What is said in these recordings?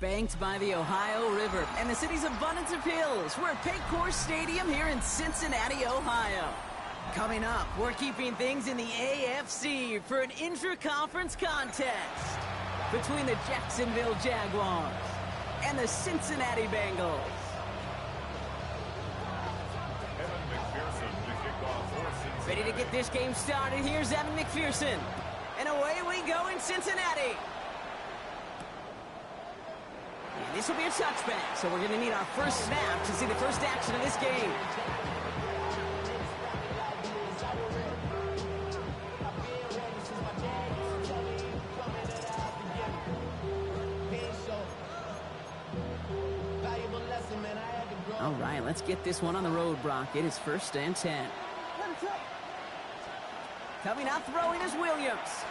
banked by the Ohio River and the city's abundance of hills. We're at Paycor Stadium here in Cincinnati, Ohio. Coming up, we're keeping things in the AFC for an intra-conference contest between the Jacksonville Jaguars and the Cincinnati Bengals. Ready to get this game started. Here's Evan McPherson. And away we go in Cincinnati. And this will be a touchback, so we're going to need our first snap to see the first action of this game. All right, let's get this one on the road, Brock. It is 1st and 10. Coming out throwing is Williams.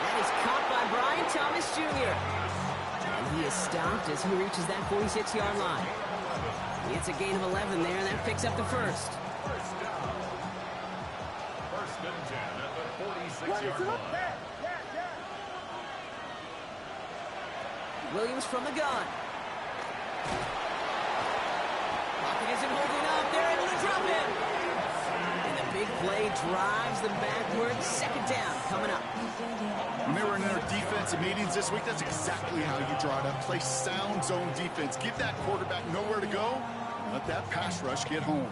That is caught by Brian Thomas Jr. And he is stopped as he reaches that 46-yard line. It's a gain of 11 there, and that picks up the first. First and 10 at the 46-yard line. Williams from the gun. Pocket isn't holding up. They're able to drop him. And the big play drives them backwards. Second down coming up. When they were in their defensive meetings this week, that's exactly how you draw it up. Play sound zone defense. Give that quarterback nowhere to go. Let that pass rush get home.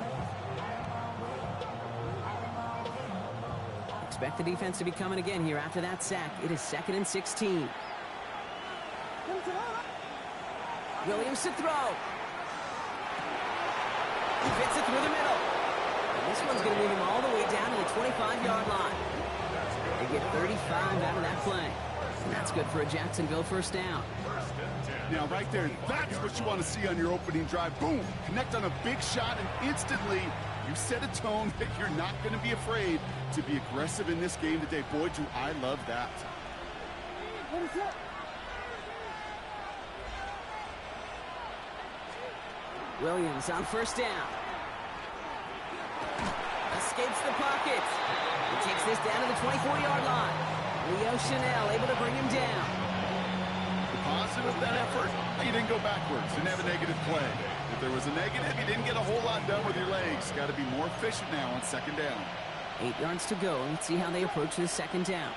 Expect the defense to be coming again here after that sack. It is 2nd and 16. Williams to throw. He fits it through the middle. And this one's going to move him all the way down to the 25-yard line. They get 35 out of that play. And that's good for a Jacksonville first down. Now, right there, that's what you want to see on your opening drive. Boom! Connect on a big shot, and instantly you set a tone that you're not going to be afraid to be aggressive in this game today. Boy, do I love that. Williams on first down. Escapes the pocket. He takes this down to the 24-yard line. Leo Chanel able to bring him down. The positive of that effort, you didn't go backwards. Didn't have a negative play. If there was a negative, you didn't get a whole lot done with your legs. Got to be more efficient now on second down. 8 yards to go. Let's see how they approach this second down.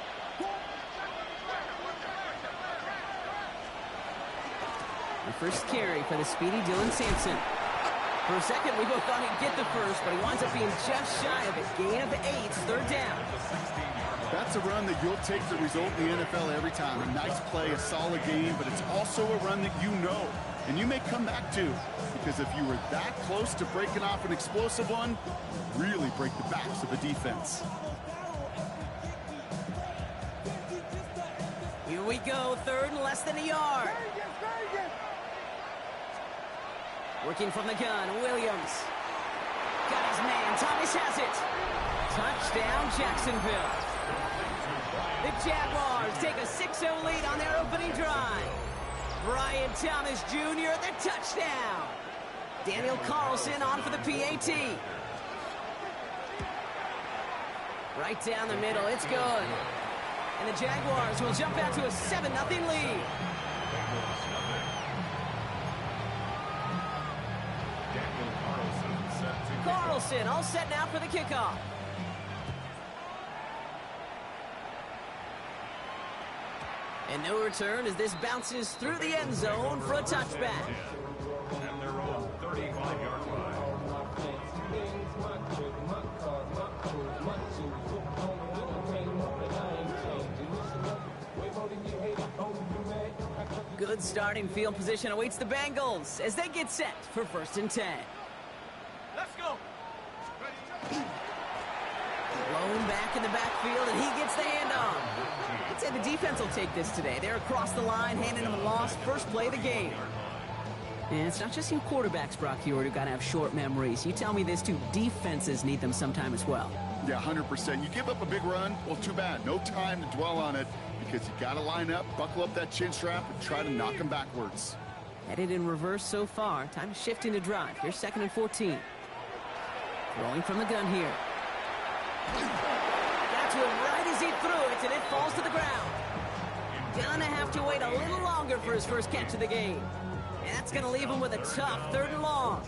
The first carry for the speedy Dylan Sampson. For a second, we both thought he'd get the first, but he winds up being just shy of it. Gain of 8, 3rd down. That's a run that you'll take the result in the NFL every time. A nice play, a solid game, but it's also a run that you know, and you may come back to, because if you were that close to breaking off an explosive one, really break the backs of the defense. Here we go, 3rd and less than a yard. Working from the gun, Williams. Got his man, Thomas has it. Touchdown, Jacksonville. The Jaguars take a 6-0 lead on their opening drive. Brian Thomas Jr., the touchdown. Daniel Carlson on for the PAT. Right down the middle, it's good. And the Jaguars will jump out to a 7-0 lead. Carlson all set now for the kickoff. And no return as this bounces through the end zone for a touchback. And their own 35-yard line. Good starting field position awaits the Bengals as they get set for 1st and 10. Let's go. Blown back in the backfield, and he gets the handoff. I'd say the defense will take this today. They're across the line, handing him a loss. First play of the game. And it's not just you quarterbacks, Brock Heward, who got to have short memories. You tell me this too, defenses need them sometime as well. Yeah, 100%. You give up a big run, well, too bad. No time to dwell on it because you got to line up, buckle up that chin strap, and try to knock him backwards. Headed in reverse so far. Time to shift into drive. Here's 2nd and 14. Rolling from the gun here. Got to him right as he threw it, and it falls to the ground. Gonna have to wait a little longer for his first catch of the game. And that's gonna leave him with a tough 3rd and long.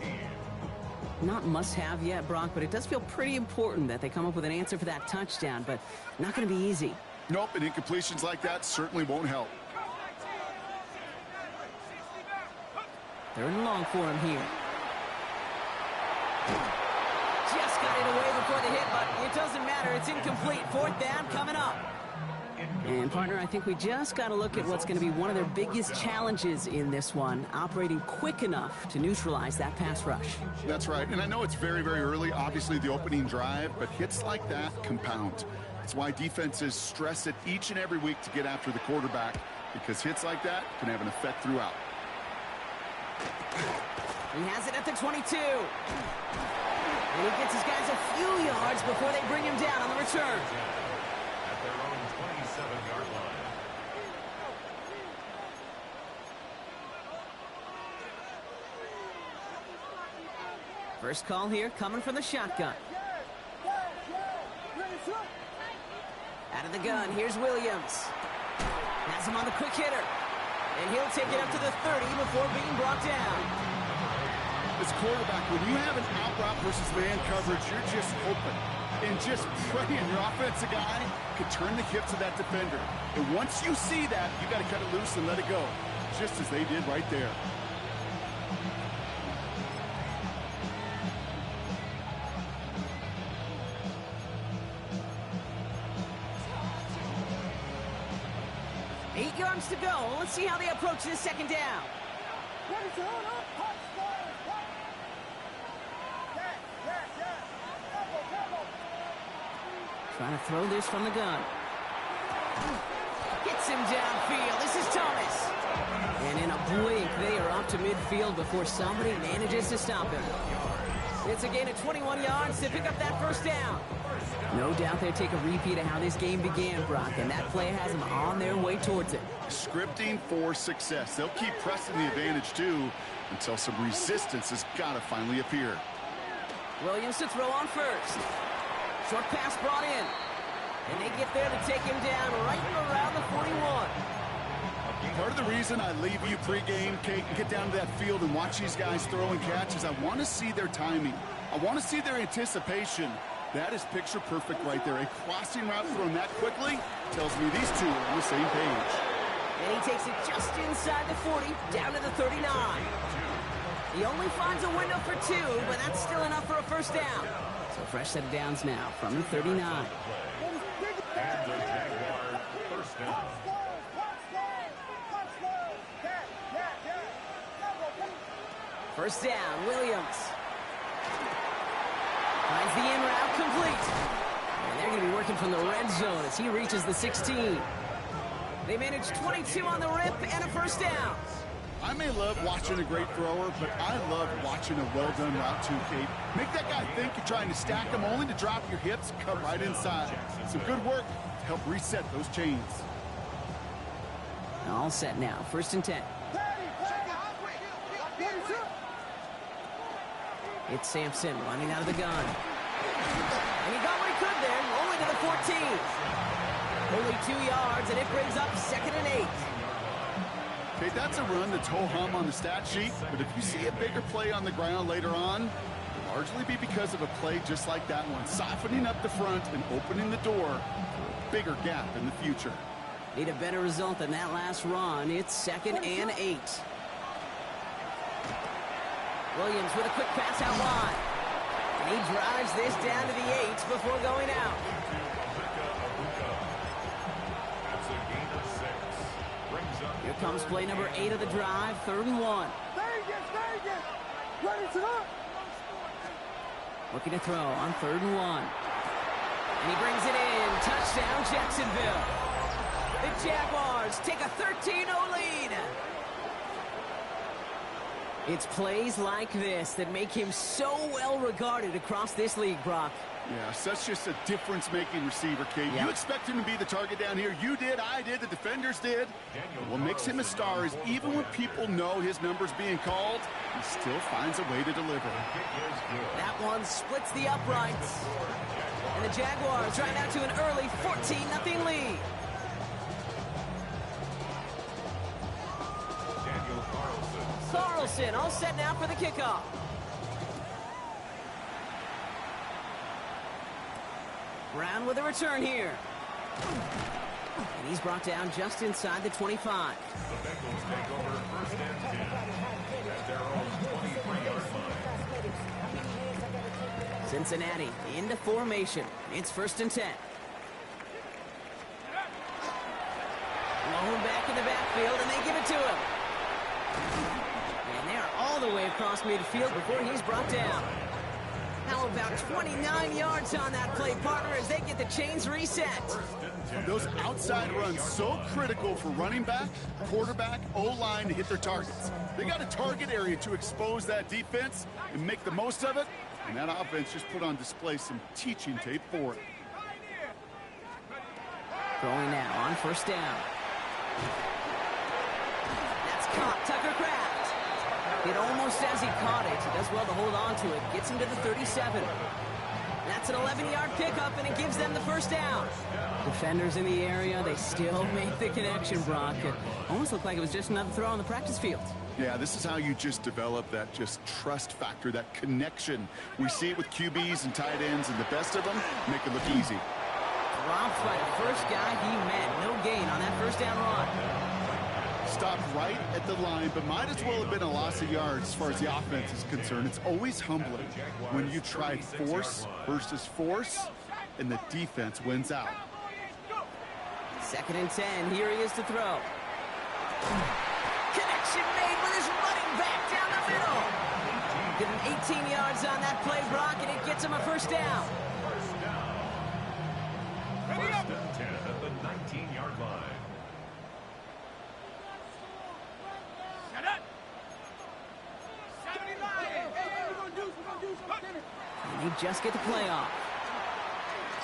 Not must-have yet, Brock, but it does feel pretty important that they come up with an answer for that touchdown, but not gonna be easy. Nope, and incompletions like that certainly won't help. 3rd and long for him here. Just got it away before the hit, but it doesn't matter. It's incomplete. 4th down coming up. And, partner, I think we just got to look at what's going to be one of their biggest challenges in this one, operating quick enough to neutralize that pass rush. That's right, and I know it's very, very early, obviously the opening drive, but hits like that compound. It's why defenses stress it each and every week to get after the quarterback, because hits like that can have an effect throughout. He has it at the 22. And he gets his guys a few yards before they bring him down on the return. At their own 27-yard line. First call here coming from the shotgun. Out of the gun, here's Williams. Has him on the quick hitter. And he'll take it up to the 30 before being brought down. As quarterback, when you have an out route versus man coverage, you're just hoping and just praying your offensive guy can turn the hips of that defender. And once you see that, you got to cut it loose and let it go, just as they did right there. Eight yards to go. Let's see how they approach this 2nd down. Trying to throw this from the gun. Gets him downfield. This is Thomas. And in a blink, they are up to midfield before somebody manages to stop him. It's a gain of 21 yards to pick up that 1st down. No doubt they take a repeat of how this game began, Brock, and that play has them on their way towards it. Scripting for success. They'll keep pressing the advantage, too, until some resistance has got to finally appear. Williams to throw on first. Short pass brought in. And they get there to take him down right around the 41. Part of the reason I leave you pregame, Kate, and get down to that field and watch these guys throw and catch is I want to see their timing. I want to see their anticipation. That is picture perfect right there. A crossing route thrown that quickly tells me these two are on the same page. And he takes it just inside the 40, down to the 39. He only finds a window for 2, but that's still enough for a 1st down. So fresh set of downs now from the 39. And the Jaguars 1st down. First down, Williams. Finds the in route complete. And they're going to be working from the red zone as he reaches the 16. They manage 22 on the rip and a 1st down. I may love watching a great thrower, but I love watching a well-done route too, Kate. Make that guy think you're trying to stack him only to drop your hips, cut right inside. Some good work to help reset those chains. All set now, 1st and 10. It's Sampson running out of the gun. And he got what he could there, only to the 14. Only 2 yards, and it brings up 2nd and 8. Okay, that's a run that's ho-hum on the stat sheet, but if you see a bigger play on the ground later on, it'll largely be because of a play just like that one, softening up the front and opening the door for a bigger gap in the future. Need a better result than that last run. It's 2nd and 8. Williams with a quick pass out wide. And he drives this down to the 8 before going out. That's a gain of 6. Brings up Here comes play number 8 of the drive, 3rd and 1. Looking to throw on 3rd and 1. And he brings it in. Touchdown, Jacksonville. The Jaguars take a 13-0 lead. It's plays like this that make him so well regarded across this league, Brock. Yeah, such just a difference-making receiver, Kate. Yeah. You expect him to be the target down here. You did, I did, the defenders did. What makes him a star is even when people know his number's being called, he still finds a way to deliver. That one splits the uprights. And the Jaguars right out to an early 14-0 lead. Wilson all set now for the kickoff. Brown with a return here. And he's brought down just inside the 25. The Bengals take over first and 10 at their own 23-yard line. Cincinnati into formation. It's first and 10. Low back in the backfield, and they give it to him. And they're all the way across midfield before he's brought down. How about 29 yards on that play, partner, as they get the chains reset. Those outside runs so critical for running back, quarterback, O-line to hit their targets. They got a target area to expose that defense and make the most of it, and that offense just put on display some teaching tape for it. Throwing now on first down. That's caught. Tucker Kraft. It almost as he caught it. He does well to hold on to it. Gets him to the 37. That's an 11-yard pickup, and it gives them the first down. Defenders in the area, they still make the connection, Brock. It almost looked like it was just another throw on the practice field. Yeah, this is how you just develop that just trust factor, that connection. We see it with QBs and tight ends, and the best of them make it look easy. Dropped by the first guy he met. No gain on that first down run. Stopped right at the line, but might as well have been a loss of yards as far as the offense is concerned. It's always humbling when you try force versus force, and the defense wins out. Second and 10. Here he is to throw. Connection made with his running back down the middle. Give him 18 yards on that play, Brock, and it gets him a first down. First and 10 at the 19-yard line. And they just get the play off.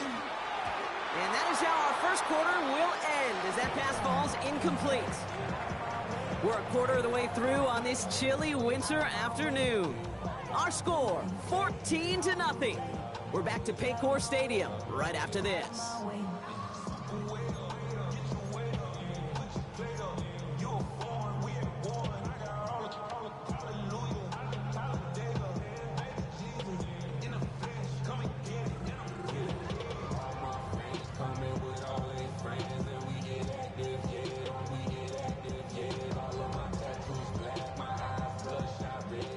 And that is how our first quarter will end as that pass falls incomplete. We're a quarter of the way through on this chilly winter afternoon. Our score, 14-0. We're back to Paycor Stadium right after this.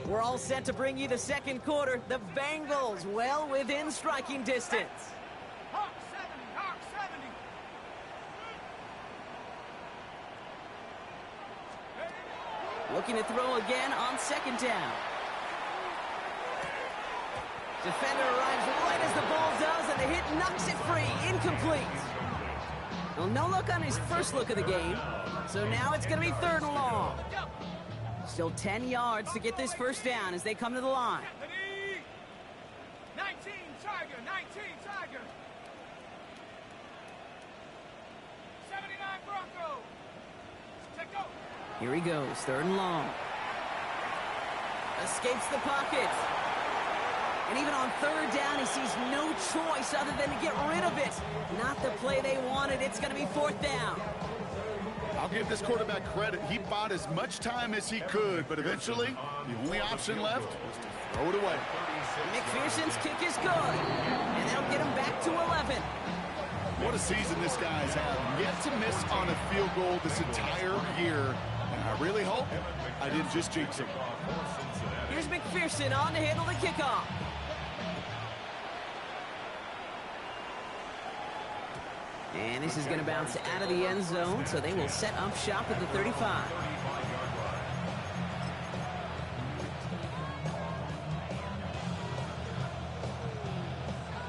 We're all set to bring you the second quarter. The Bengals well within striking distance. Hawk 70, Hawk 70. Looking to throw again on second down. Defender arrives right as the ball does, and the hit knocks it free. Incomplete. Well, no look on his first look of the game, so now it's going to be third and long. Still 10 yards to get this first down as they come to the line. 19 Tiger, 19 Tiger. 79 Bronco. Take go. Here he goes, third and long. Escapes the pocket. And even on third down, he sees no choice other than to get rid of it. Not the play they wanted. It's going to be fourth down. I'll give this quarterback credit. He bought as much time as he could, but eventually, the only option left was to throw it away. McPherson's kick is good, and they'll get him back to 11. What a season this guy's had. Yet to miss on a field goal this entire year, and I really hope I didn't just jinx him. Here's McPherson on to handle the kickoff. And this is going to bounce out of the end zone, so they will set up shop at the 35.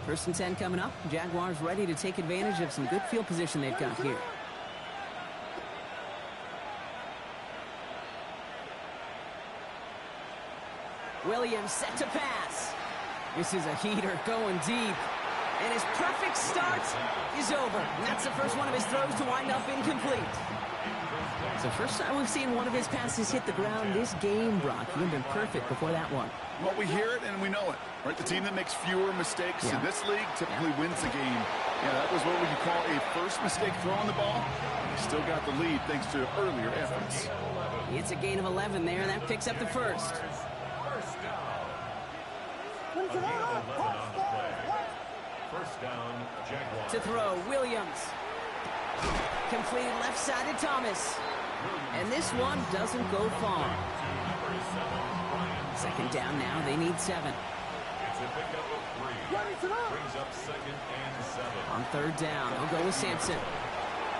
First and 10 coming up. Jaguars ready to take advantage of some good field position they've got here. Williams set to pass. This is a heater going deep. And his perfect start is over. And that's the first one of his throws to wind up incomplete. It's the first time we've seen one of his passes hit the ground this game, Brock. He had been perfect before that one. Well, we hear it and we know it, right? The team that makes fewer mistakes in this league typically wins the game. Yeah, that was what we could call a first mistake throwing the ball. He still got the lead thanks to earlier efforts. It's a gain of 11 there, and that picks up the first. First down, Jaguars. To throw, Williams. Completed left side to Thomas. And this one doesn't go far. Second down now, they need 7. It's a pickup of 3. Brings up second and 7. On third down, he'll go with Sampson.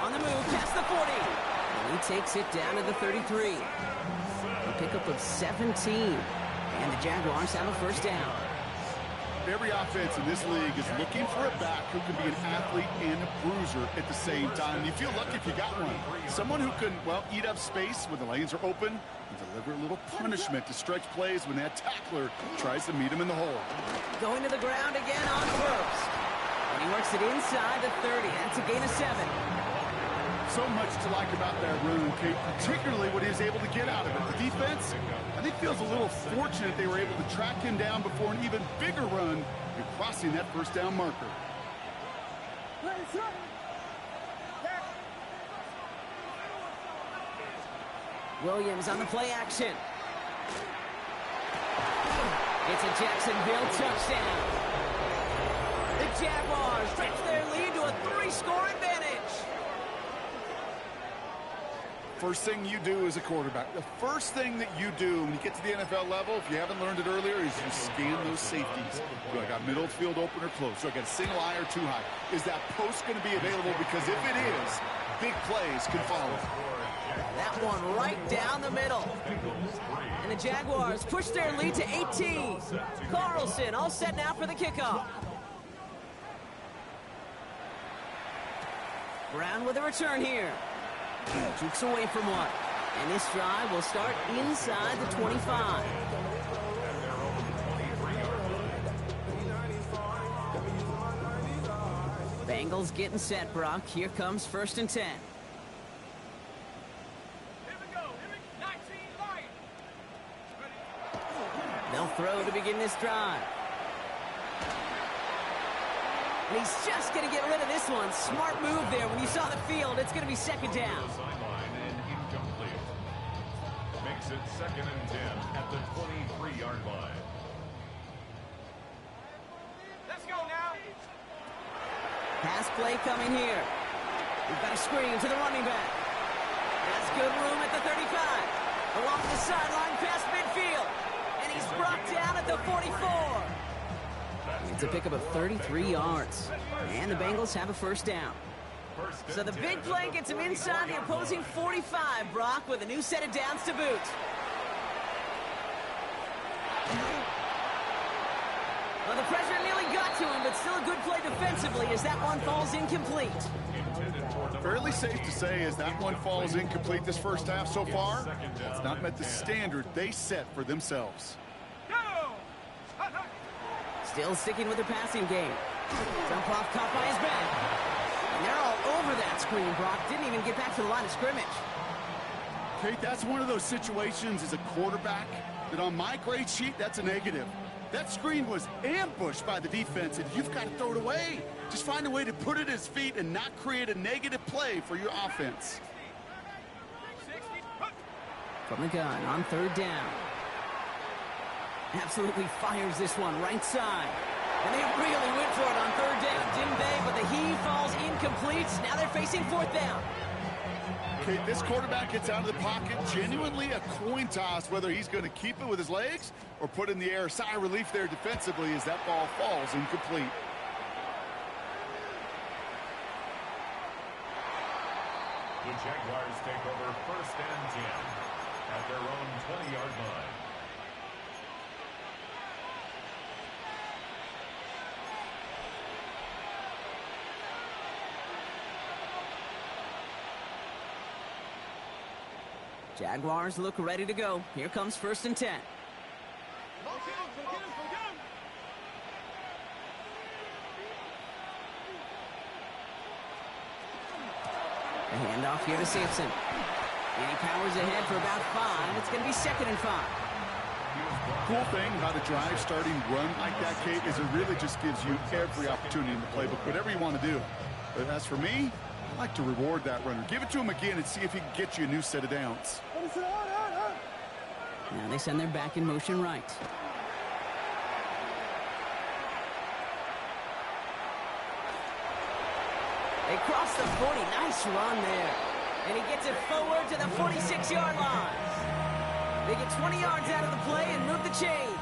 On the move, past the 40. And he takes it down to the 33. A pickup of 17. And the Jaguars have a first down. Every offense in this league is looking for a back who can be an athlete and a bruiser at the same time. You feel lucky if you got one. Someone who can, well, eat up space when the lanes are open and deliver a little punishment to stretch plays when that tackler tries to meet him in the hole. Going to the ground again on first. And he works it inside the 30. That's a gain of 7. So much to like about that run, Kate, particularly what he was able to get out of it. The defense, I think, feels a little fortunate they were able to track him down before an even bigger run and crossing that first down marker. Williams on the play action. It's a Jacksonville touchdown. The Jaguars stretch their lead to a 3-score advantage. First thing you do as a quarterback, the first thing that you do when you get to the NFL level, if you haven't learned it earlier, is you scan those safeties. Do I got middle field open or close? Do I got a single eye or two high? Is that post going to be available? Because if it is, big plays can follow. That one right down the middle. And the Jaguars push their lead to 18. Carlson all set now for the kickoff. Brown with a return here. Jukes away from one. And this drive will start inside the 25. Bengals getting set, Brock. Here comes 1st and 10. Here we go. 19 Lions. Ready? They'll throw to begin this drive. And he's just going to get rid of this one. Smart move there. When you saw the field, it's going to be second down. Sideline and incomplete. Makes it 2nd and 10 at the 23-yard line. Let's go now. Pass play coming here. We've got a screen to the running back. That's good room at the 35. Along the sideline past midfield. And he's brought down at the 44. It's a pickup of 33 yards. And the Bengals have a first down. So the big play gets him inside the opposing 45, Brock, with a new set of downs to boot. Well, the pressure nearly got to him, but still a good play defensively as that one falls incomplete. Fairly safe to say as that one falls incomplete this first half so far, it's not met the standard they set for themselves. Go! Still sticking with the passing game. Jump off caught by his back. And they're all over that screen, Brock. Didn't even get back to the line of scrimmage. Kate, that's one of those situations as a quarterback that on my grade sheet, that's a negative. That screen was ambushed by the defense, and you've got to throw it away. Just find a way to put it at his feet and not create a negative play for your offense. 60. From the gun on 3rd down. Absolutely fires this one right side. And they really went for it on 3rd down, didn't they? But the heave falls incomplete. Now they're facing 4th down. Okay, this quarterback gets out of the pocket. Genuinely a coin toss whether he's going to keep it with his legs or put in the air. Sigh of relief there defensively as that ball falls incomplete. The Jaguars take over 1st and 10 at their own 20-yard line. Jaguars look ready to go. Here comes 1st and 10. A handoff here to Sampson. And he powers ahead for about 5. It's going to be 2nd and 5. Cool thing about a drive starting run like that, Kate, is it really just gives you every opportunity in the playbook, whatever you want to do. But as for me, I like to reward that runner. Give it to him again and see if he can get you a new set of downs. Now they send their back in motion right. They cross the 40. Nice run there. And he gets it forward to the 46-yard line. They get 20 yards out of the play and move the chains.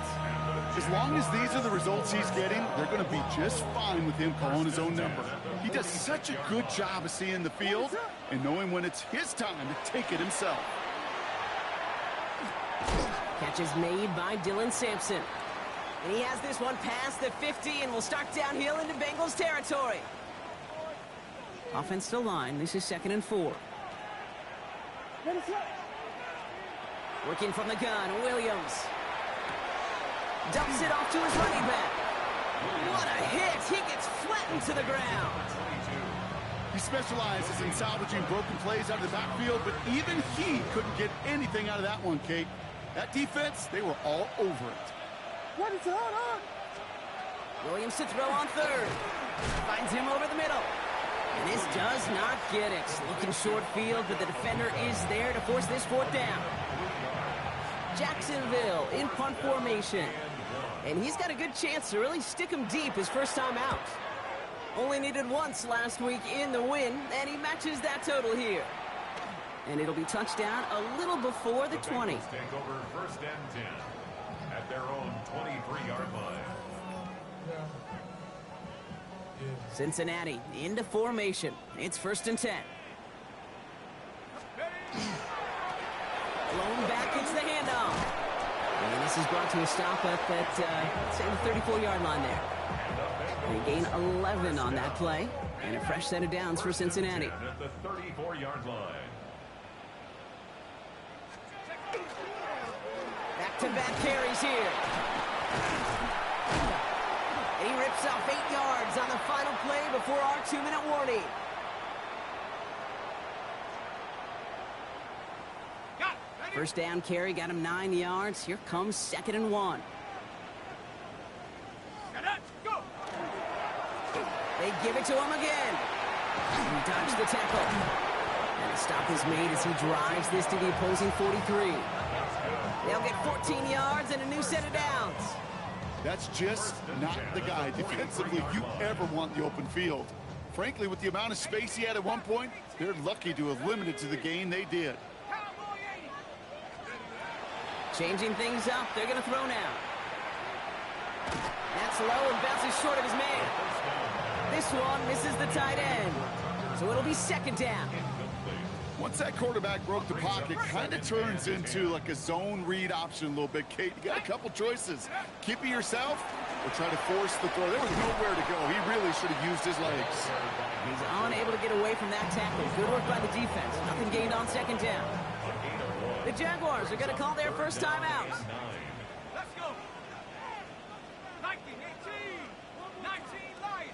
As long as these are the results he's getting, they're going to be just fine with him calling his own number. He does such a good job of seeing the field and knowing when it's his time to take it himself. Catch is made by Dylan Sampson. And he has this one past the 50 and will start downhill into Bengals territory. Offense to line. This is 2nd and 4. Working from the gun, Williams. Dumps it off to his running back. What a hit! He gets flattened to the ground. He specializes in salvaging broken plays out of the backfield, but even he couldn't get anything out of that one, Kate. That defense, they were all over it. Williams to throw on 3rd. Finds him over the middle. And this does not get it. Looking short field, but the defender is there to force this 4th down. Jacksonville in punt formation. And he's got a good chance to really stick him deep his first time out. Only needed once last week in the win, and he matches that total here. And it'll be touchdown a little before the 20. Bengals take over 1st and 10 at their own 23-yard line. Cincinnati into formation. It's 1st and 10. Blown back, it's the handoff. And this is brought to a stop up at, say, the 34-yard line there. They gain 11 on that play. And a fresh set of downs for Cincinnati. At the 34-yard line. Back-to-back carries here. And he rips off 8 yards on the final play before our 2-minute warning. First down carry got him 9 yards. Here comes 2nd and 1. They give it to him again. He dodged the tackle. And a stop is made as he drives this to the opposing 43. They'll get 14 yards and a new set of downs. That's just not the guy defensively you ever want in the open field. Frankly, with the amount of space he had at one point, they're lucky to have limited to the gain they did. Changing things up. They're going to throw now. That's low and bounces short of his man. This one misses the tight end. So it'll be 2nd down. Once that quarterback broke the pocket, kind of turns into like a zone read option a little bit, Kate. You got a couple choices. Keep it yourself or try to force the throw. There was nowhere to go. He really should have used his legs. He's unable to get away from that tackle. Good work by the defense. Nothing gained on 2nd down. The Jaguars are going to call their first time out. Let's go. 19, 19 Lions.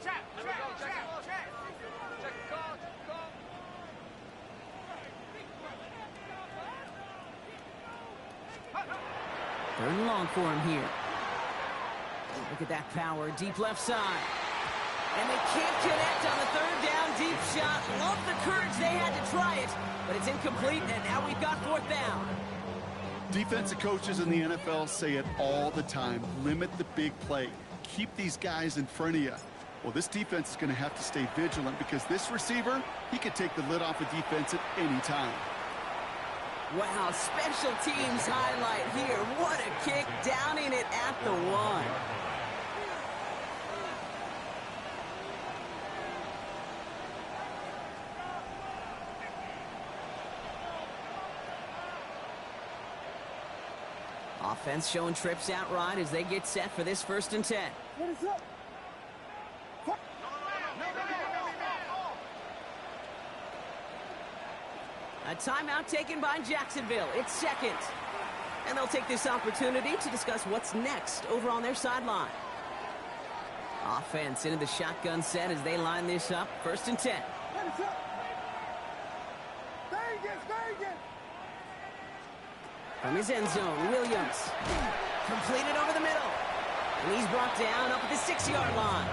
Check. Check the call. Third and long for him here. Look at that power. Deep left side. And they can't connect on the 3rd down deep shot. Love the courage they had to try it, but it's incomplete, and now we've got 4th down. Defensive coaches in the NFL say it all the time. Limit the big play. Keep these guys in front of you. Well, this defense is going to have to stay vigilant because this receiver, he could take the lid off the defense at any time. Wow, special teams highlight here. What a kick, downing it at the 1. Offense showing trips out right as they get set for this 1st and 10. A timeout taken by Jacksonville. It's 2nd. And they'll take this opportunity to discuss what's next over on their sideline. Offense into the shotgun set as they line this up. 1st and 10. From his end zone, Williams. Completed over the middle. And he's brought down up at the 6-yard line.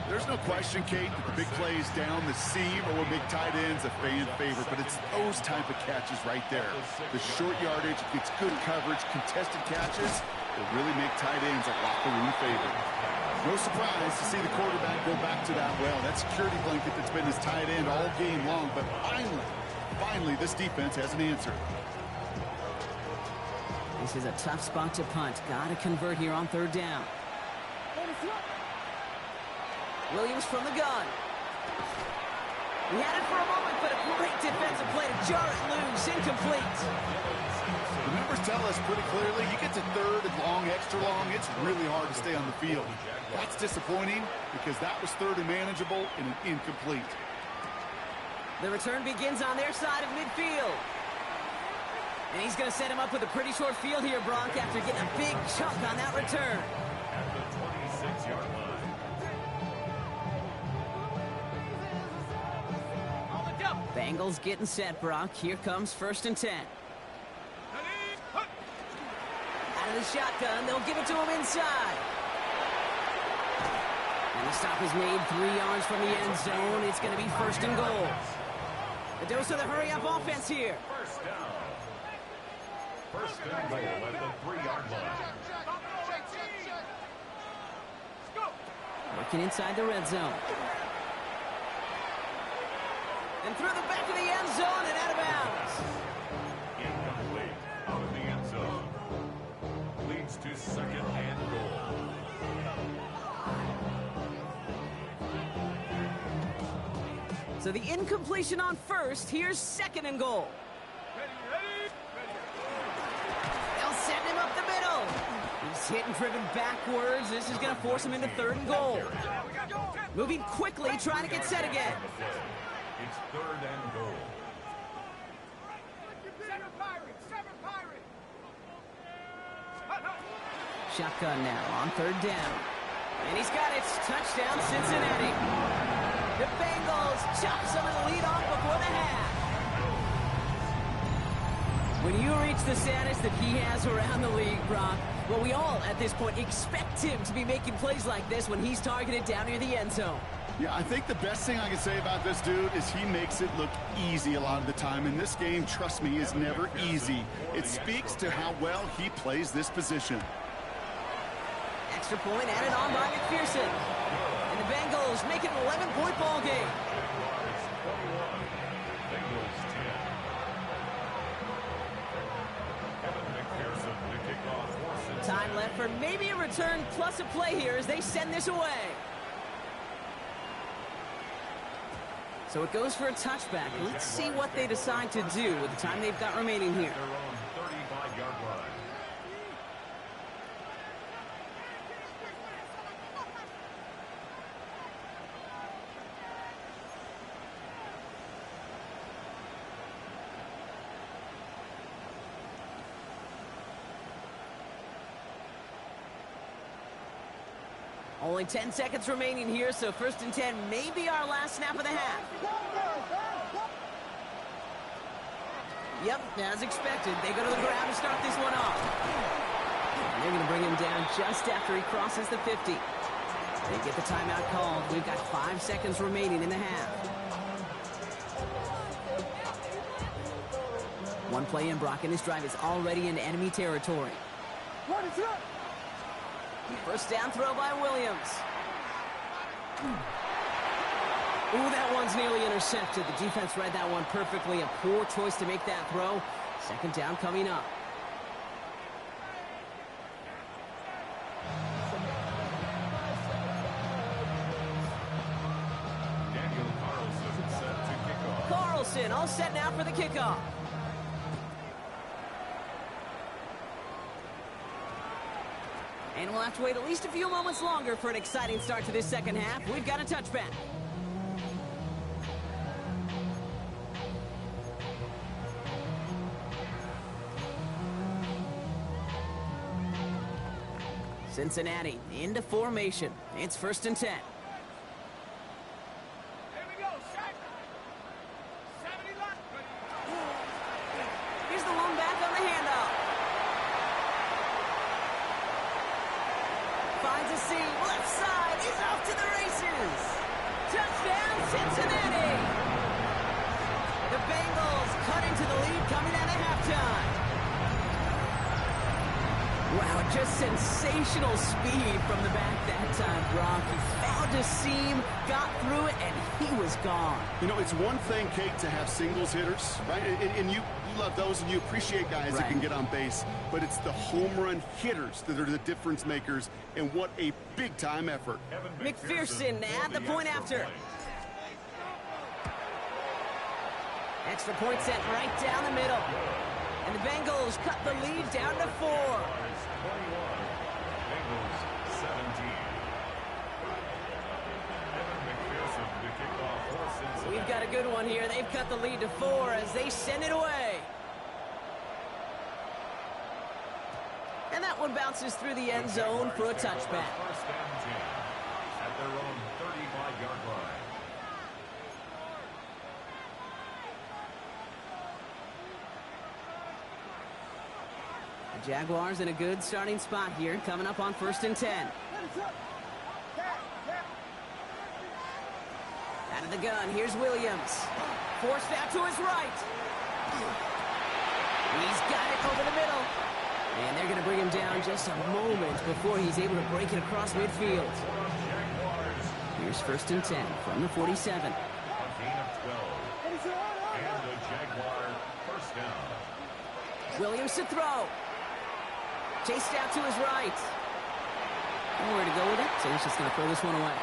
There's no question, Kate, that the big plays down the seam or with big tight ends a fan favorite, but it's those type of catches right there. The short yardage, it's good coverage, contested catches that really make tight ends a locker room favorite. No surprise to see the quarterback go back to that well. That security blanket that's been his tight end all game long, but finally, this defense has an answer. This is a tough spot to punt. Got to convert here on 3rd down. Williams from the gun. He had it for a moment, but a great defensive play to jar it loose. Incomplete. The numbers tell us pretty clearly, you get to 3rd and long, extra long, it's really hard to stay on the field. That's disappointing because that was 3rd and manageable and an incomplete. The return begins on their side of midfield. And he's going to set him up with a pretty short field here, Brock, after getting a big chunk on that return. At the 26-yard line. Bengals getting set, Brock. Here comes 1st and 10. Out of the shotgun, they'll give it to him inside. And the stop is made 3 yards from the end zone. It's going to be 1st and goal. The dose of the hurry-up offense here. 1st down. 1st and goal at the 3-yard line. Working inside the red zone. And through the back of the end zone and out of bounds. Incomplete. Out of the end zone. Leads to 2nd and goal. So the incompletion on 1st. Here's 2nd and goal. They'll send him up the middle. He's hit and driven backwards. This is going to force him into 3rd and goal. Moving quickly, trying to get set again. It's 3rd and goal. Shotgun now on 3rd down. And he's got it. Touchdown, Cincinnati. The Bengals chop some of the lead off before the half. When you reach the status that he has around the league, Brock, well, we all, at this point, expect him to be making plays like this when he's targeted down near the end zone. Yeah, I think the best thing I can say about this dude is he makes it look easy a lot of the time. And this game, trust me, is never easy. It speaks to how well he plays this position. Extra point added on by McPherson. And the Bengals make it an 11-point ball game. Bengals 10. Time left for maybe a return plus a play here as they send this away. So it goes for a touchback. Let's see what they decide to do with the time they've got remaining here. Their own 35-yard line. Only 10 seconds remaining here, so 1st and 10 may be our last snap of the half. Yep, as expected, they go to the ground to start this one off. And they're going to bring him down just after he crosses the 50. They get the timeout called. We've got 5 seconds remaining in the half. One play in, Brock, and this drive is already in enemy territory. What is up? 1st down throw by Williams. Ooh, that one's nearly intercepted. The defense read that one perfectly. A poor choice to make that throw. 2nd down coming up. Daniel Carlson set to kick off. Carlson all set now for the kickoff. And we'll have to wait at least a few moments longer for an exciting start to this 2nd half. We've got a touchback. Cincinnati into formation. It's 1st and 10. Here we go, set. 70 left. Here's the one back on the handoff. Finds a seam. Left side. He's off to the races. Touchdown, Cincinnati. The Bengals cut into the lead coming out of halftime. Wow, just sensational speed from the back that time, Brock. He found a seam, got through it, and he was gone. You know, it's one thing, Kate, to have singles hitters, right? And you love those, and you appreciate guys that can get on base. But it's the home run hitters that are the difference makers, and what a big-time effort. McPherson at the point after. Extra point set right down the middle. And the Bengals cut the lead down to 4. 21, Bengals 17. Evan McPherson to kick off for Cincinnati. We've got a good one here. They've cut the lead to 4 as they send it away. And that one bounces through the end zone for a touchback. 1st and 10 at their own 35-yard line. The Jaguars in a good starting spot here, coming up on 1st and 10. Out of the gun, here's Williams. Forced out to his right. He's got it over the middle. And they're going to bring him down just a moment before he's able to break it across midfield. Here's 1st and 10 from the 47. A gain of 12. And the Jaguar 1st down. Williams to throw. Chased out to his right. Nowhere to go with it, so he's just going to throw this one away.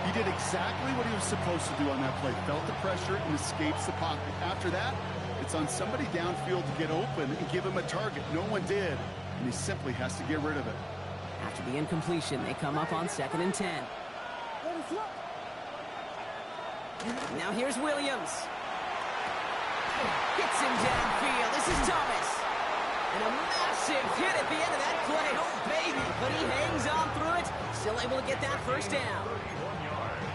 He did exactly what he was supposed to do on that play. Felt the pressure and escapes the pocket. After that, it's on somebody downfield to get open and give him a target. No one did, and he simply has to get rid of it. After the incompletion, they come up on 2nd and 10. Now here's Williams. Hits him downfield. This is Thomas. And a massive hit at the end of that play. Oh, baby. But he hangs on through it. Still able to get that 1st down.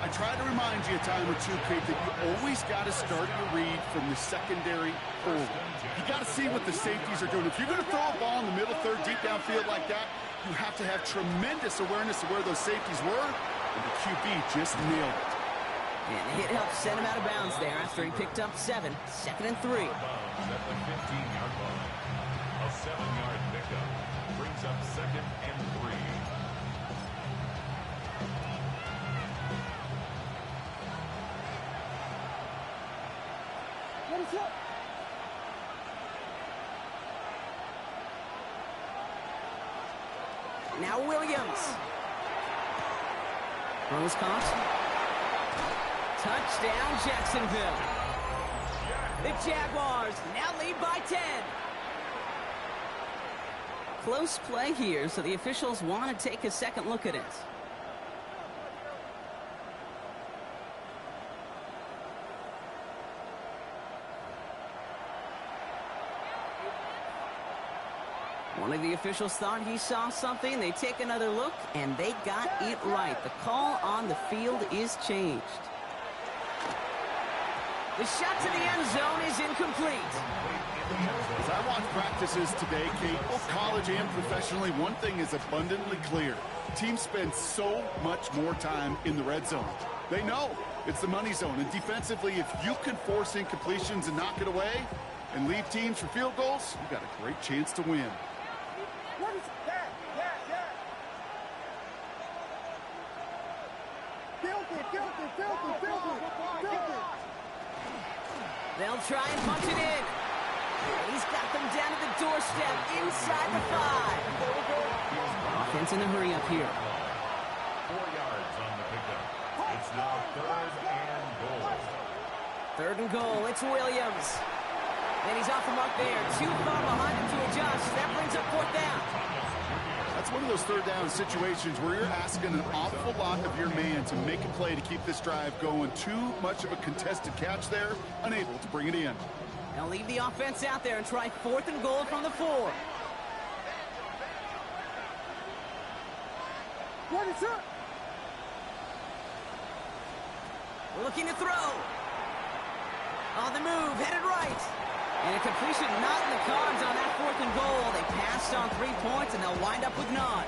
I try to remind you a time or two, Kate, that you always got to start your read from the secondary forward. You got to see what the safeties are doing. If you're going to throw a ball in the middle third, deep downfield like that, you have to have tremendous awareness of where those safeties were, and the QB just nailed it. And the hit helped send him out of bounds there after he picked up 7. 2nd and 3. At the 15-yard line. A 7-yard pickup brings up 2nd and 3. Now Williams. Throws caught. Touchdown, Jacksonville. The Jaguars now lead by 10. Close play here, so the officials want to take a second look at it. One of the officials thought he saw something. They take another look, and they got it right. The call on the field is changed. The shot to the end zone is incomplete. As I watch practices today, Kate, both college and professionally, one thing is abundantly clear. Teams spend so much more time in the red zone. They know it's the money zone, and defensively, if you can force incompletions and knock it away and leave teams for field goals, you've got a great chance to win. They'll try and punch it in. He's got them down to the doorstep inside the 5. Offense in a hurry up here. 4 yards on the pickup. It's now 3rd and goal. 3rd and goal. It's Williams. And he's off the mark there. Too far behind him to adjust. That brings up 4th down. That's one of those 3rd down situations where you're asking an awful lot of your man to make a play to keep this drive going. Too much of a contested catch there, unable to bring it in. They'll leave the offense out there and try 4th and goal from the 4. Looking to throw. On the move, headed right. And a completion not in the cards on that 4th and goal. They passed on 3 points, and they'll wind up with none.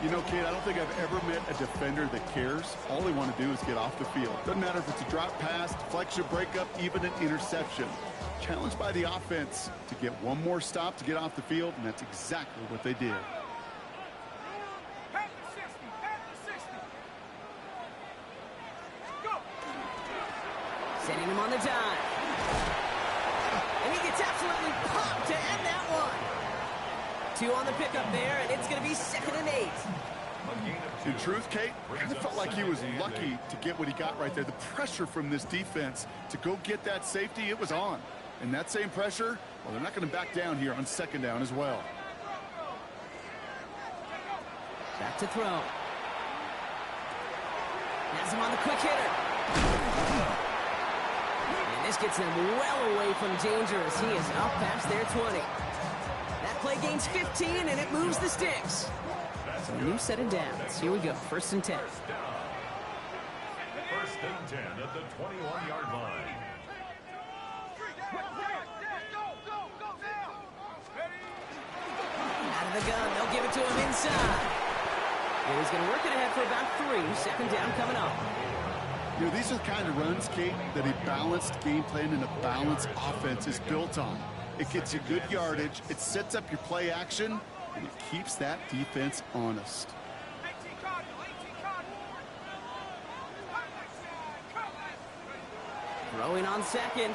You know, kid, I don't think I've ever met a defender that cares. All they want to do is get off the field. Doesn't matter if it's a drop pass, deflection, breakup, even an interception. Challenged by the offense to get one more stop to get off the field, and that's exactly what they did. Sending him on the dive. And he gets absolutely popped to end that one. 2 on the pickup there, and it's going to be 2nd and 8. In truth, Kate, I kind of felt like he was lucky to get what he got right there. The pressure from this defense to go get that safety, it was on. And that same pressure, well, they're not going to back down here on 2nd down as well. Back to throw. Has him on the quick hitter. And this gets him well away from danger as he is up past their 20. That play gains 15, and it moves the sticks. So a new set of downs. Here we go, 1st and 10. 1st and 10 at the 21-yard line. Out of the gun, they'll give it to him inside. And he's going to work it ahead for about 3. 2nd down coming up. You know, these are the kind of runs, Kate, that a balanced game plan and a balanced offense is built on. It gets you good yardage, it sets up your play action, and it keeps that defense honest. Throwing on 2nd.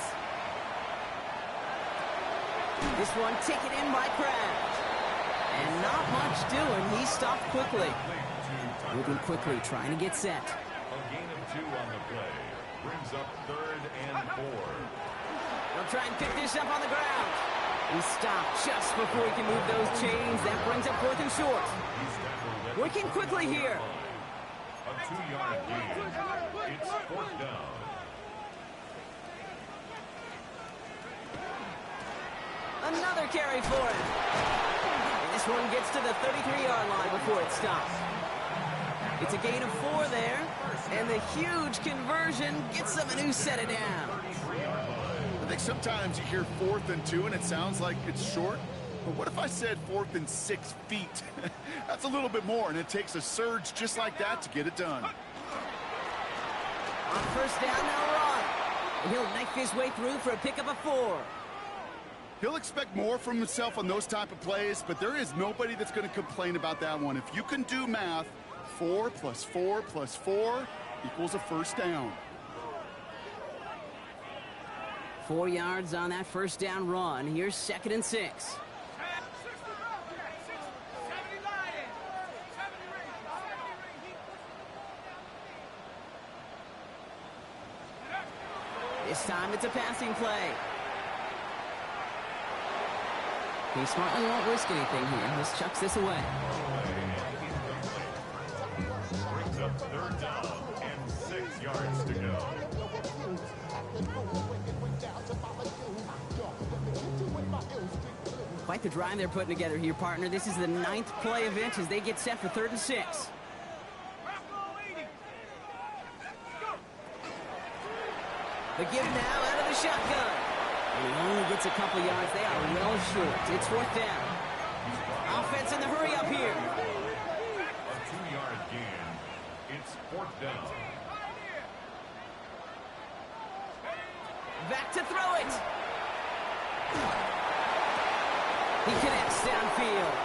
This one taken in by Kraft. And not much doing. He stopped quickly. Moving quickly, trying to get set. A gain of 2 on the play. Brings up 3rd and 4. They'll try and pick this up on the ground. He stopped just before he can move those chains. That brings up 4th and short. Working quickly here. A 2-yard gain. It's 4th down. Another carry for him. And this one gets to the 33-yard line before it stops. It's a gain of 4 there. And the huge conversion gets them a new set of downs. I think sometimes you hear 4th and 2 and it sounds like it's short. But what if I said 4th and 6 feet? That's a little bit more, and it takes a surge just like that to get it done. On 1st down, now run. And he'll knife his way through for a pickup of 4. He'll expect more from himself on those type of plays, but there is nobody that's going to complain about that one. If you can do math, 4 plus 4 plus 4 equals a 1st down. 4 yards on that 1st down run. Here's 2nd and 6. This time it's a passing play. He smartly won't risk anything here. Just chucks this away. Brings up 3rd down and 6 yards to go. Quite the drive they're putting together here, partner. This is the 9th play event as they get set for 3rd and 6. The give now out of the shotgun. And he only gets a couple yards. They are well short. It's 4th down. Offense in the hurry up here. A 2-yard gain. It's 4th down. Back to throw it. He connects downfield.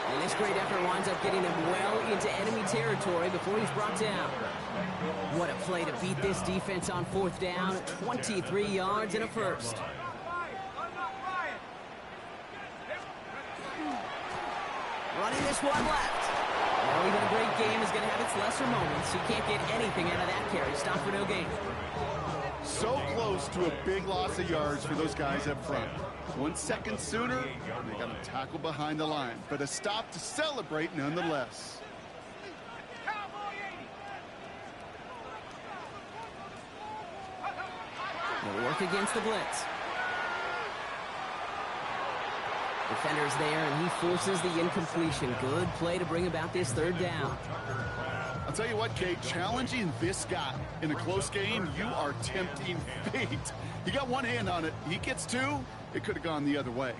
And this great effort winds up getting him well into enemy territory before he's brought down. What a play to beat this defense on 4th down. 23 yards and a 1st. Running this one left. Well, even a great game is going to have its lesser moments. You can't get anything out of that carry. Stop for no gain. So close to a big loss of yards for those guys up front. 1 second sooner, and they got to tackle behind the line. But a stop to celebrate nonetheless. They'll work against the blitz. Defender's there, and he forces the incompletion. Good play to bring about this third down. I'll tell you what, Kate, challenging this guy in a close game, you are tempting fate. He got one hand on it. He gets two. It could have gone the other way.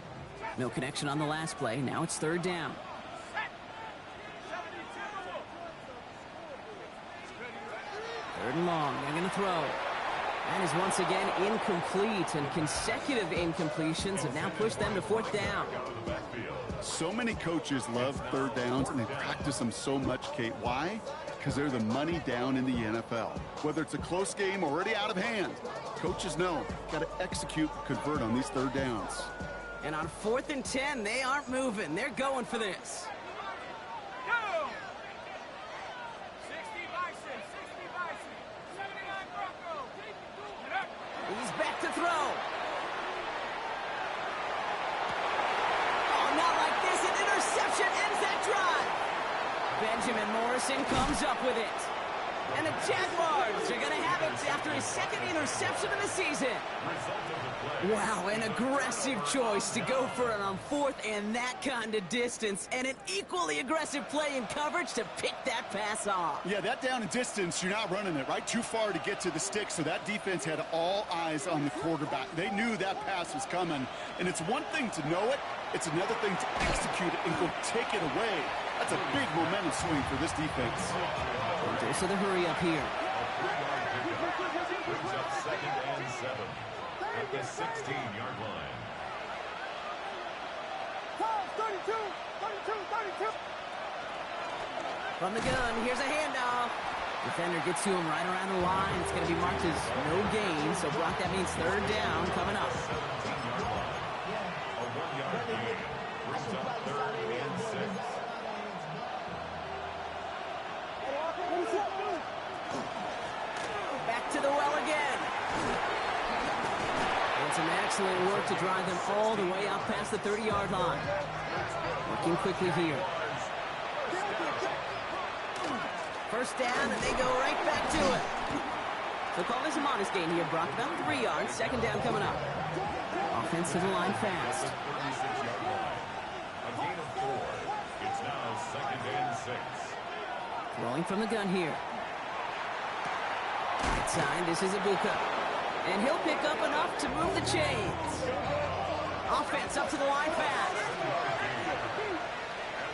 No connection on the last play. Now it's third down. Third and long. They're going to throw. That is once again incomplete, and consecutive incompletions have now pushed them to fourth down. So many coaches love third downs, and they practice them so much, Kate. Why? Because they're the money down in the NFL. Whether it's a close game already out of hand, coaches know got to execute, convert on these third downs. And on 4th and 10, they aren't moving. They're going for this. Go! 60 Bison, 60 Bison, 79 Bronco. He's back to throw. Oh, not like this. An interception ends that drive. Benjamin Morrison comes up with it. And the Jaguars are going to have it after his second interception of the season. Wow, an aggressive choice to go for it on 4th and that kind of distance. And an equally aggressive play in coverage to pick that pass off. Yeah, that down and distance, you're not running it, right? Too far to get to the stick, so that defense had all eyes on the quarterback. They knew that pass was coming. And it's one thing to know it. It's another thing to execute it and go take it away. That's a big momentum swing for this defense. So the hurry up here. Brings up 2nd and 7 at the 16-yard line. 32, 32, 32. From the gun, here's a handoff. Defender gets to him right around the line. It's going to be marked as no gain. So, Brock, that means third down coming up. 17-yard line. A 1-yard gain. Brings up 3rd and 6. Back to the well again. And some excellent work to drive them all the way out past the 30-yard line. Working quickly here. First down, and they go right back to it. So call this a modest gain here, Brock. About 3 yards. Second down coming up. Offense to the line fast. 36-yard line. A gain of 4. It's now 2nd and 6. Throwing from the gun here. Right side, this is Ibuka. And he'll pick up enough to move the chains. Offense up to the line fast. And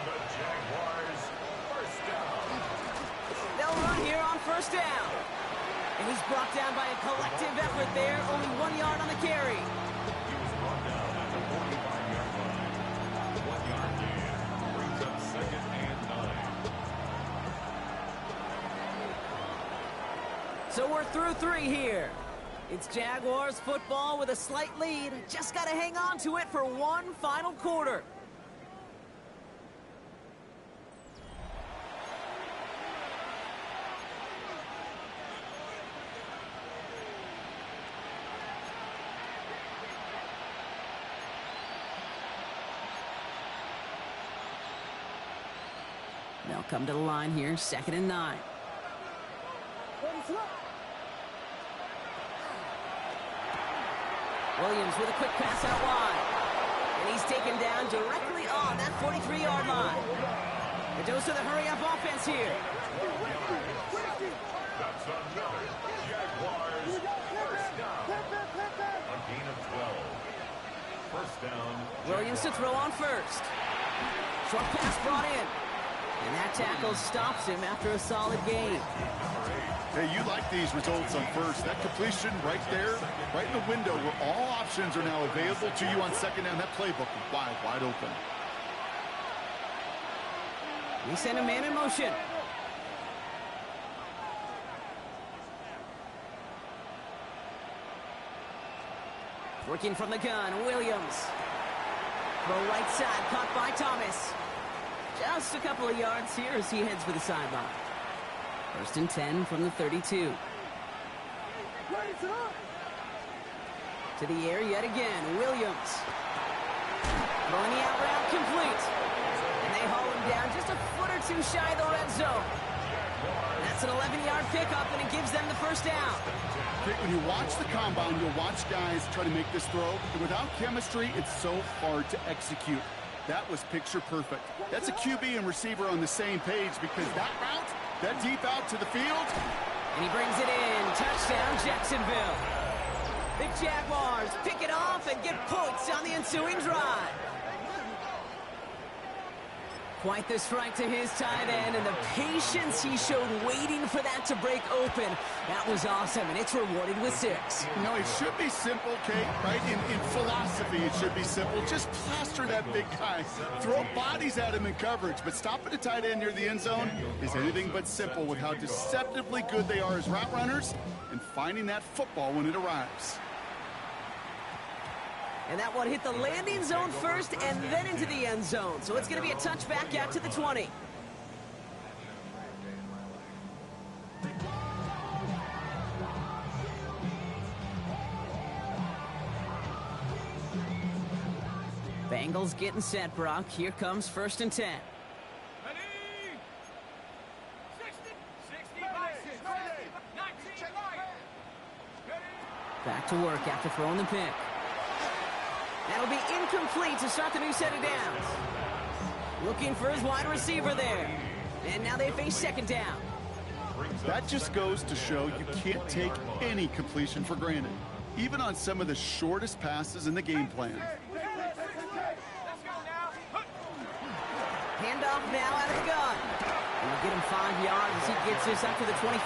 the Jaguars first down. They'll run here on first down. And he's brought down by a collective effort there. Only 1 yard on the carry. He was brought down at the 45-yard line. 1-yard gain brings up 2nd and 9. So we're through 3 here. It's Jaguars football with a slight lead. Just got to hang on to it for one final quarter. They'll come to the line here, 2nd and 9. Williams with a quick pass out wide. And he's taken down directly on that 43-yard line. It goes to the hurry-up offense here. That's another Jaguars first down. A gain of 12. First down. Williams to throw on first. Short pass brought in. And that tackle stops him after a solid gain. Hey, you like these results on first. That completion right there, right in the window where all options are now available to you on second down. That playbook is wide open. We send a man in motion. Working from the gun, Williams. Throw right side, caught by Thomas. Just a couple of yards here as he heads for the sideline. 1st and 10 from the 32. To the air yet again, Williams. Throwing the out route complete. And they haul him down just a foot or two shy of the red zone. That's an 11-yard pickup, and it gives them the first down. Okay, when you watch the combine, you'll watch guys try to make this throw. And without chemistry, it's so hard to execute. That was picture perfect. That's a QB and receiver on the same page because that route, that deep out to the field. And he brings it in. Touchdown, Jacksonville. The Jaguars pick it off and get points on the ensuing drive. Quite the strike to his tight end, and the patience he showed waiting for that to break open. That was awesome, and it's rewarded with 6. You know, it should be simple, Kate, right? In philosophy, it should be simple. Just plaster that big guy. Throw bodies at him in coverage, but stopping a tight end near the end zone is anything but simple with how deceptively good they are as route runners and finding that football when it arrives. And that one hit the landing zone first and then into the end zone. So it's going to be a touchback out to the 20. Bengals getting set, Brock. Here comes 1st and 10. Ready? 60, 19, Back to work after throwing the pick. That'll be incomplete to start the new set of downs. Looking for his wide receiver there. And now they face 2nd down. That just goes to show you can't take any completion for granted, even on some of the shortest passes in the game plan. Let's go now. Handoff now out of the gun. And we'll get him 5 yards as he gets this up to the 25.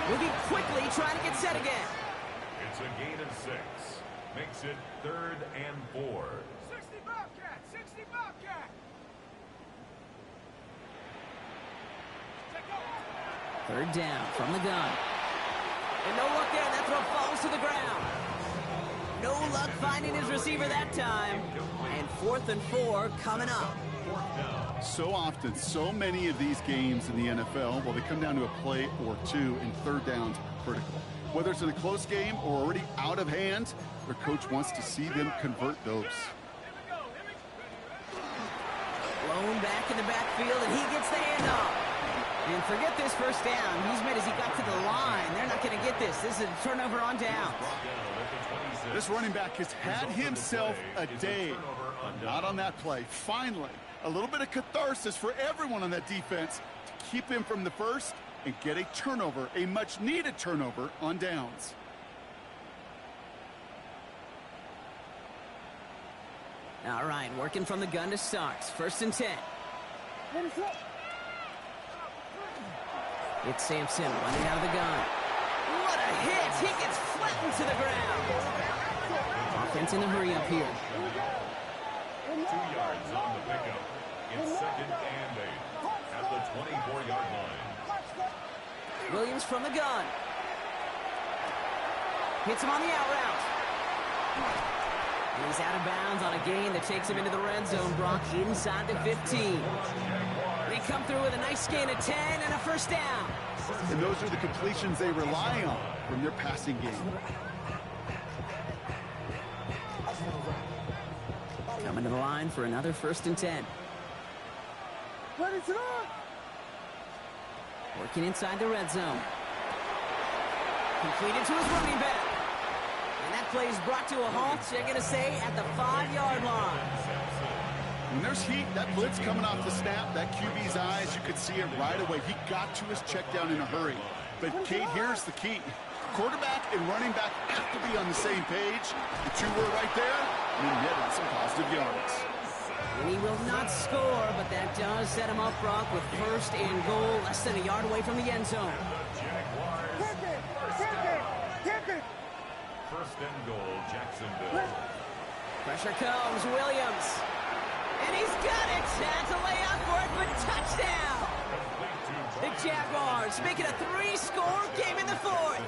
Moving quickly, trying to get set again. It's a gain of 6. Makes it 3rd and 4. 60 Bobcat, 60 Bobcat. Take over. 3rd down from the gun. And no luck there, and that throw falls to the ground. No luck finding his receiver that time. And 4th and 4 coming up. So often, so many of these games in the NFL, well, they come down to a play or two, and 3rd downs are critical. Whether it's in a close game or already out of hand, their coach wants to see them convert those. Blown back in the backfield, and he gets the handoff. And forget this 1st down. He's made as he got to the line. They're not going to get this. This is a turnover on downs. This running back has had himself a day. Not on that play. Finally, a little bit of catharsis for everyone on that defense to keep him from the first and get a turnover, a much-needed turnover on downs. All right, working from the gun to start. 1st and 10. It's Sampson running out of the gun. What a hit! He gets flattened to the ground. Offense in the hurry up here. 2 yards on the pickup. It's 2nd and 8 at the 24-yard line. Williams from the gun. Hits him on the out route. And he's out of bounds on a gain that takes him into the red zone, Brock, inside the 15. They come through with a nice gain of 10 and a 1st down. And those are the completions they rely on from their passing game. Coming to the line for another 1st and 10. Working inside the red zone. Completed to his running back. And that play is brought to a halt, they're going to say, at the 5-yard line. When there's heat, that blitz coming off the snap, that QB's eyes, you could see it right away. He got to his check down in a hurry. But, Kate, here's the key. Quarterback and running back have to be on the same page. The two were right there, and he netted some positive yards. And he will not score, but that does set him up, Brock, with 1st and goal, less than a yard away from the end zone. First and goal, Jacksonville. Pressure comes, Williams. And he's got it. Had to lay out for it, but touchdown. The Jaguars make it a 3-score game in the 4th.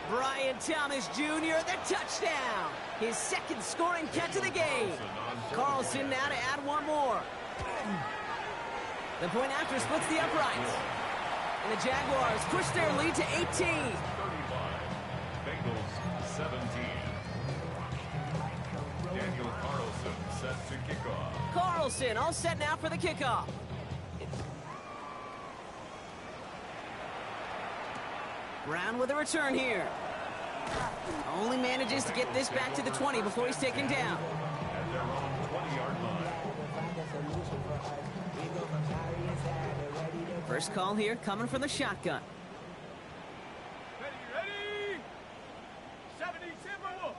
Brian Thomas Jr., the touchdown. His 2nd scoring catch of the game. Carlson now to add 1 more. The point after splits the uprights. And the Jaguars push their lead to 18. 35. Bengals 17. Daniel Carlson set to kick off. Carlson all set now for the kickoff. Brown with a return here. Only manages to get this back to the 20 before he's taken down. At their own 20-yard line. First call here coming from the shotgun. Ready? 70 Timberwolf.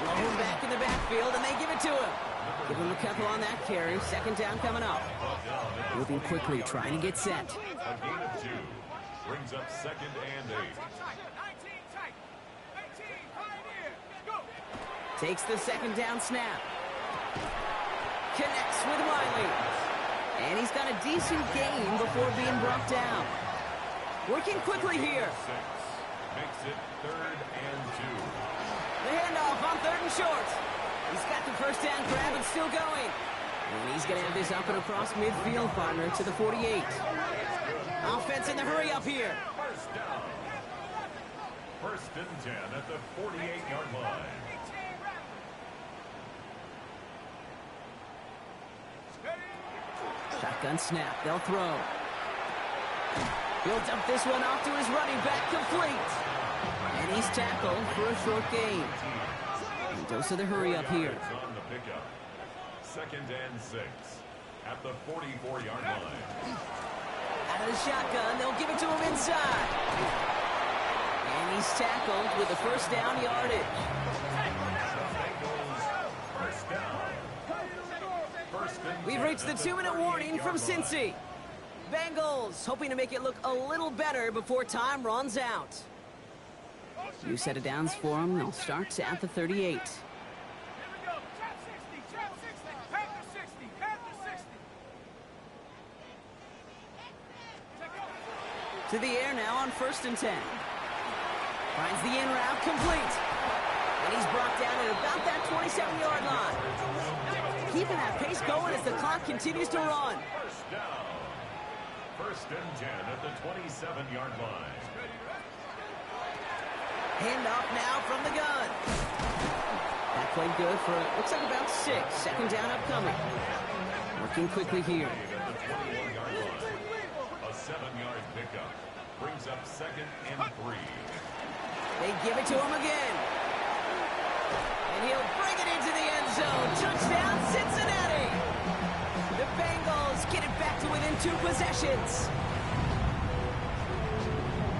Low back in the backfield, and they give it to him. Give him a couple on that carry. Second down coming up. Moving quickly, trying to get set. A gain of 2 brings up 2nd and 8. 19 tight. 18 pioneer. Go. Takes the second down snap. Connects with Wiley. And he's got a decent gain before being brought down. Working quickly here. 6 makes it 3rd and 2. The handoff on 3rd and short. He's got the first down grab and still going. And he's going to have this up and across midfield, partner, to the 48. Offense in the hurry up here. First down. 1st and 10 at the 48-yard line. Shotgun snap. They'll throw. He'll dump this one off to his running back, complete. And he's tackled for a short gain. And dose of the hurry up here. On the pickup. 2nd and 6 at the 44-yard line. Out of the shotgun, they'll give it to him inside. And he's tackled with the first down yardage. First down. We've reached the 2-minute warning from Cincy. Bengals hoping to make it look a little better before time runs out. New set of downs for them. They'll start at the 38. Here we go. Trap 60. Trap 60. Panther 60. Panther 60. To the air now on 1st and 10. Finds the in route, complete. And he's brought down at about that 27-yard line. Keeping that pace going as the clock continues to run. First down. 1st and 10 at the 27-yard line. Handoff now from the gun. That played good for, looks like about 6. Second down upcoming. Working quickly here. At the 21-yard line. A 7-yard pickup brings up 2nd and 3. They give it to him again. And he'll bring it into the end zone. Touchdown, Cincinnati. The Bengals get it back to within 2 possessions.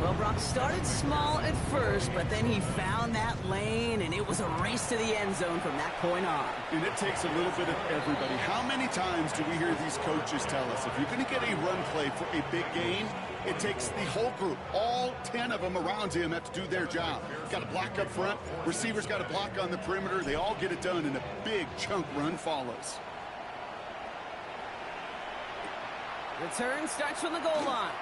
Well, Brock started small at first, but then he found that lane, and it was a race to the end zone from that point on. And it takes a little bit of everybody. How many times do we hear these coaches tell us, if you're going to get a run play for a big gain, it takes the whole group, all 10 of them around him have to do their job. Got to block up front, receivers got to block on the perimeter. They all get it done, and a big chunk run follows. Return starts from the goal line.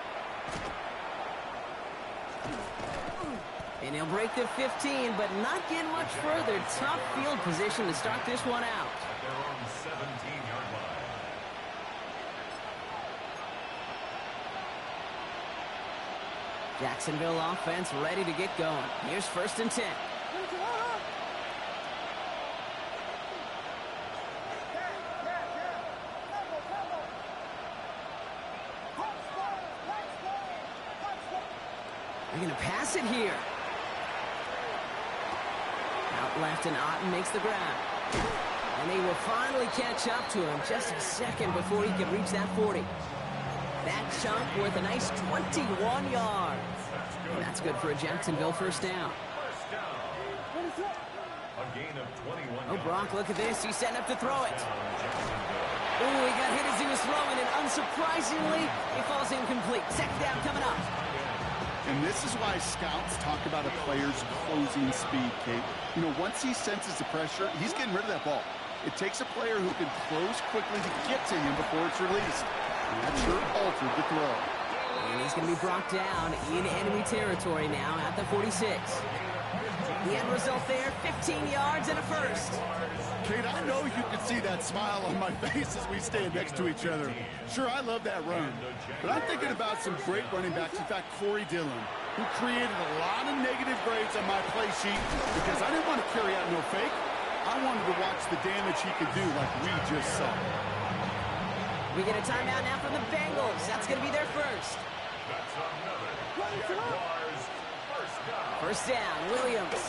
And he'll break the 15, but not get much further. Tough field position to start this one out. At their own 17-yard line. Jacksonville offense ready to get going. Here's 1st and 10. They're going to pass it here. Out left, and Otten makes the grab. And they will finally catch up to him just a second before he can reach that 40. That chunk worth a nice 21 yards. And that's good for a Jacksonville first down. First down. A gain of 21 Oh, Brock, look at this. He's setting up to throw it. Jacksonville. Oh, he got hit as he was throwing, and unsurprisingly, he falls incomplete. Second down coming up. And this is why scouts talk about a player's closing speed, Kate. You know, once he senses the pressure, he's getting rid of that ball. It takes a player who can close quickly to get to him before it's released. And that sure altered the throw. And he's going to be brought down in enemy territory now at the 46. The end result there, 15 yards and a first. Kate, I know you can see that smile on my face as we stand next to each other. Sure, I love that run. But I'm thinking about some great running backs. In fact, Corey Dillon. who created a lot of negative grades on my play sheet because I didn't want to carry out no fake. I wanted to watch the damage he could do like we just saw. We get a timeout now from the Bengals. That's going to be their first. That's another Jaguars first down. First down, Williams.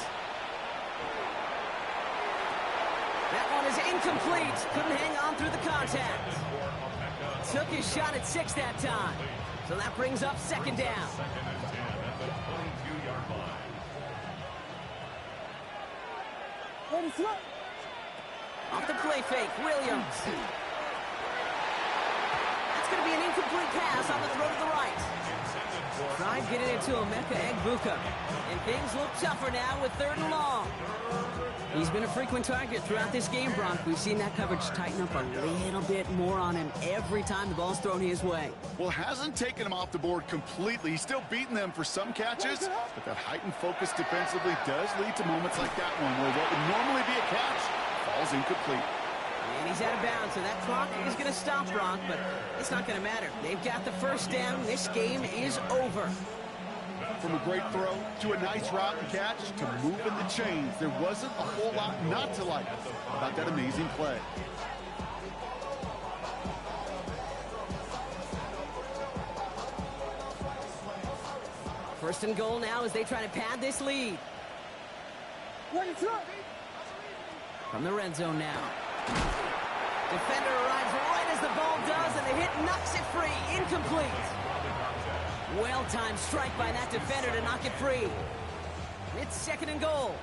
That one is incomplete. Couldn't hang on through the contact. Took his shot at 6 that time. So that brings up second down. Second and 10 at the 22-yard line. Off the play fake, Williams. That's going to be an incomplete pass on the throw to the right. Tried getting it to Emeka Egbuka. And things look tougher now with 3rd and long. He's been a frequent target throughout this game, Bronk. We've seen that coverage tighten up a little bit more on him every time the ball's thrown his way. Well, hasn't taken him off the board completely. He's still beating them for some catches, but that heightened focus defensively does lead to moments like that one where what would normally be a catch falls incomplete. And he's out of bounds, so that clock is going to stop, Bronk, but it's not going to matter. They've got the first down. This game is over. From a great throw to a nice route and catch to moving the chains, there wasn't a whole lot not to like about that amazing play. First and goal now as they try to pad this lead. From the red zone now. Defender arrives right as the ball does, and the hit knocks it free. Incomplete. Well-timed strike by that defender to knock it free. It's second and goal.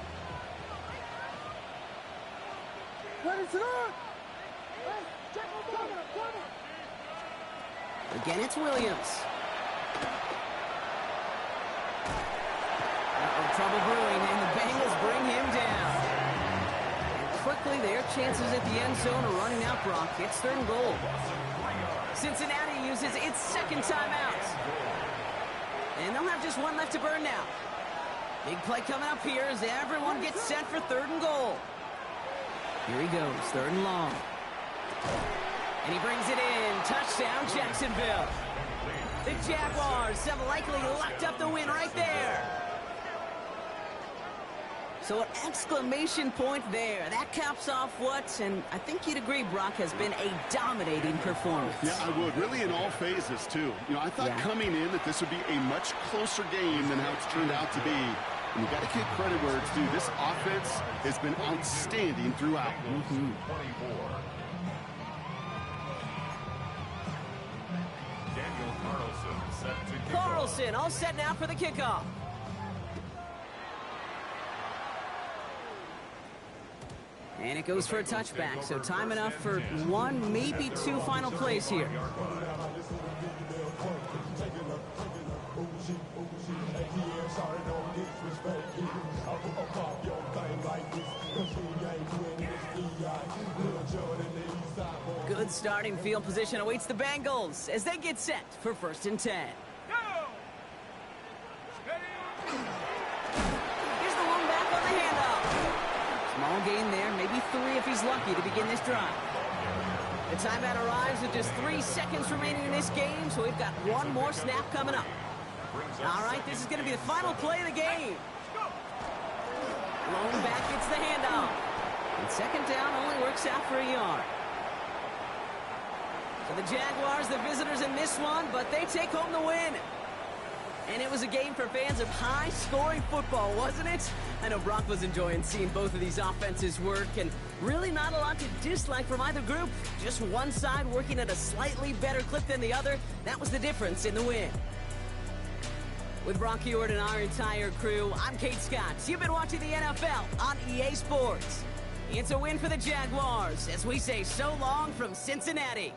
Again, it's Williams. Trouble brewing, and the Bengals bring him down. And quickly, their chances at the end zone are running out, Brock. It's 3rd and goal. Cincinnati uses its second timeout. And they'll have just one left to burn now. Big play coming up here as everyone gets set for 3rd and goal. Here he goes, 3rd and long. And he brings it in. Touchdown, Jacksonville. The Jaguars have likely locked up the win right there. So an exclamation point there. That caps off what, and I think you'd agree, Brock, has been a dominating performance. Yeah, I would. Really in all phases, too. You know, I thought coming in that this would be a much closer game than how it's turned out to be. And you got to give credit where it's due. This offense has been outstanding throughout. 24. Daniel Carlson set to kick off. Carlson all set now for the kickoff. And it goes for a touchback, so time enough for 1, maybe 2 final plays here. Good starting field position awaits the Bengals as they get set for 1st and 10. Here's the one back on the handoff. Small gain there, maybe 3 if he's lucky to begin this drive. The timeout arrives with just 3 seconds remaining in this game, so we've got one more snap coming up. All right, this is going to be the final play of the game. Lone back gets the handoff. And 2nd down only works out for a yard. So the Jaguars, the visitors in this one, but they take home the win. And it was a game for fans of high-scoring football, wasn't it? I know Brock was enjoying seeing both of these offenses work, and really not a lot to dislike from either group. Just one side working at a slightly better clip than the other. That was the difference in the win. With Brock Heward and our entire crew, I'm Kate Scott. You've been watching the NFL on EA Sports. It's a win for the Jaguars as we say so long from Cincinnati.